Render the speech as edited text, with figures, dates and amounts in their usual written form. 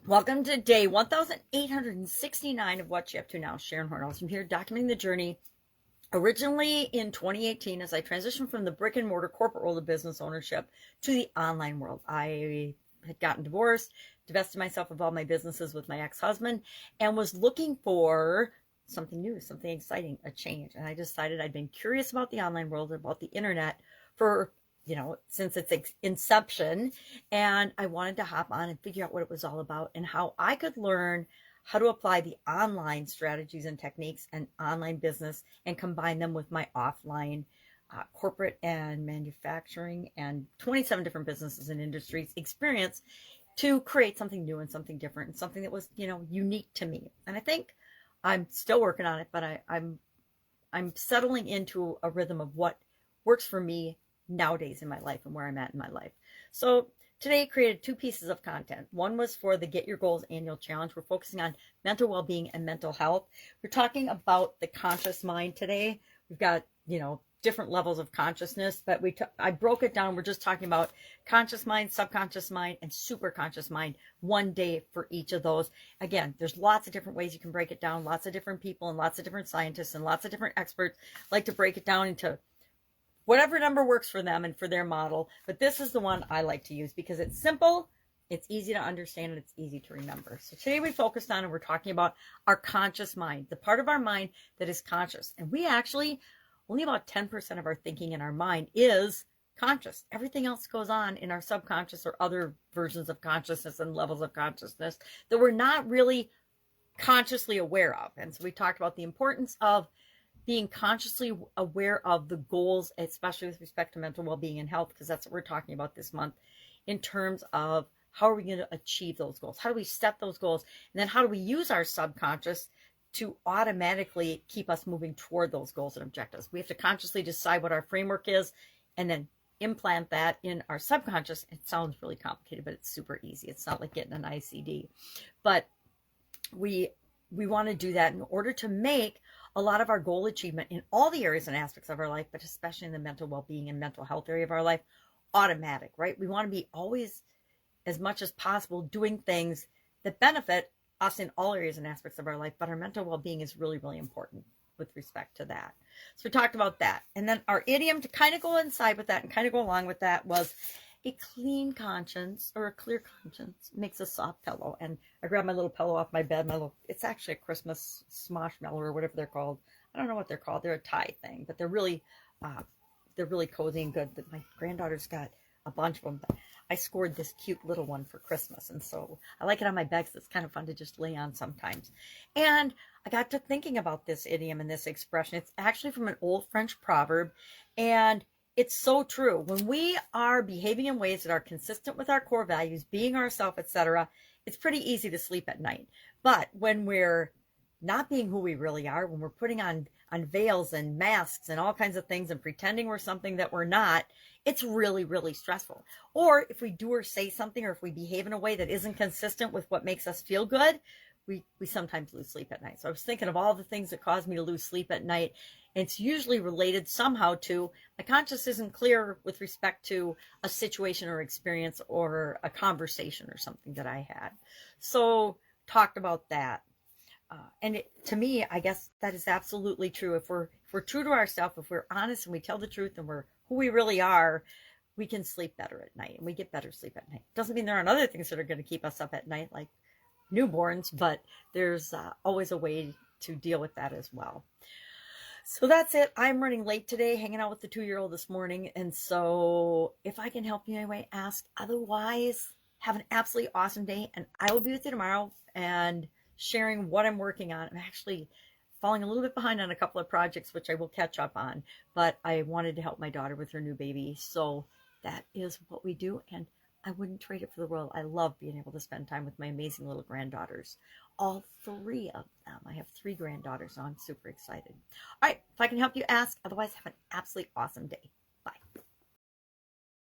Welcome to day 1869 of What You Up To Now. Sharon Horne-Ellstrom here, documenting the journey. Originally in 2018, as I transitioned from the brick and mortar corporate world of business ownership to the online world. I had gotten divorced, divested myself of all my businesses with my ex-husband, and was looking for something new, something exciting, a change. And I decided I'd been curious about the online world, about the internet for since its inception, and I wanted to hop on and figure out what it was all about and how I could learn how to apply the online strategies and techniques and online business and combine them with my offline corporate and manufacturing and 27 different businesses and industries experience to create something new and something different and something that was, unique to me. And I think I'm still working on it, but I'm settling into a rhythm of what works for me nowadays in my life and where I'm at in my life. So today I created two pieces of content. One was for the Get Your Goals annual challenge. We're focusing on mental well-being and mental health. We're talking about the conscious mind today. We've got, different levels of consciousness, but I broke it down. We're just talking about conscious mind, subconscious mind, and super conscious mind, one day for each of those. Again, there's lots of different ways you can break it down. Lots of different people and lots of different scientists and lots of different experts like to break it down into whatever number works for them and for their model. But this is the one I like to use because it's simple, it's easy to understand, and it's easy to remember. So today we focused on and we're talking about our conscious mind, the part of our mind that is conscious. And we actually, only about 10% of our thinking in our mind is conscious. Everything else goes on in our subconscious or other versions of consciousness and levels of consciousness that we're not really consciously aware of. And so we talked about the importance of being consciously aware of the goals, especially with respect to mental well-being and health, because that's what we're talking about this month in terms of how are we going to achieve those goals? How do we set those goals? And then how do we use our subconscious to automatically keep us moving toward those goals and objectives? We have to consciously decide what our framework is and then implant that in our subconscious. It sounds really complicated, but it's super easy. It's not like getting an ICD. But we want to do that in order to make a lot of our goal achievement in all the areas and aspects of our life, but especially in the mental well-being and mental health area of our life, automatic, right? We want to be always, as much as possible, doing things that benefit us in all areas and aspects of our life, but our mental well-being is really, really important with respect to that. So we talked about that. And then our idiom to kind of go inside with that and kind of go along with that was a clean conscience or a clear conscience makes a soft pillow. And I grabbed my little pillow off my bed. It's actually a Christmas smoshmallow or whatever they're called. I don't know what they're called. They're a Thai thing, but they're really cozy and good. My granddaughter's got a bunch of them. But I scored this cute little one for Christmas. And so I like it on my bed because it's kind of fun to just lay on sometimes. And I got to thinking about this idiom and this expression. It's actually from an old French proverb. And it's so true. When we are behaving in ways that are consistent with our core values, being ourselves, etc., it's pretty easy to sleep at night. But when we're not being who we really are, when we're putting on veils and masks and all kinds of things and pretending we're something that we're not, it's really, really stressful. Or if we do or say something, or if we behave in a way that isn't consistent with what makes us feel good, we sometimes lose sleep at night. So I was thinking of all the things that cause me to lose sleep at night. And it's usually related somehow to my conscience isn't clear with respect to a situation or experience or a conversation or something that I had. So talked about that. To me, I guess that is absolutely true. If we're true to ourselves, if we're honest and we tell the truth and we're who we really are, we can sleep better at night and we get better sleep at night. Doesn't mean there aren't other things that are going to keep us up at night, like newborns, but there's always a way to deal with that as well. So that's it. I'm running late today, hanging out with the 2-year-old this morning. And so if I can help you anyway, ask. Otherwise, have an absolutely awesome day. And I will be with you tomorrow and sharing what I'm working on. I'm actually falling a little bit behind on a couple of projects, which I will catch up on. But I wanted to help my daughter with her new baby. So that is what we do. And I wouldn't trade it for the world. I love being able to spend time with my amazing little granddaughters. All 3 of them. I have 3 granddaughters, so I'm super excited. All right, if I can help you, ask. Otherwise, have an absolutely awesome day. Bye.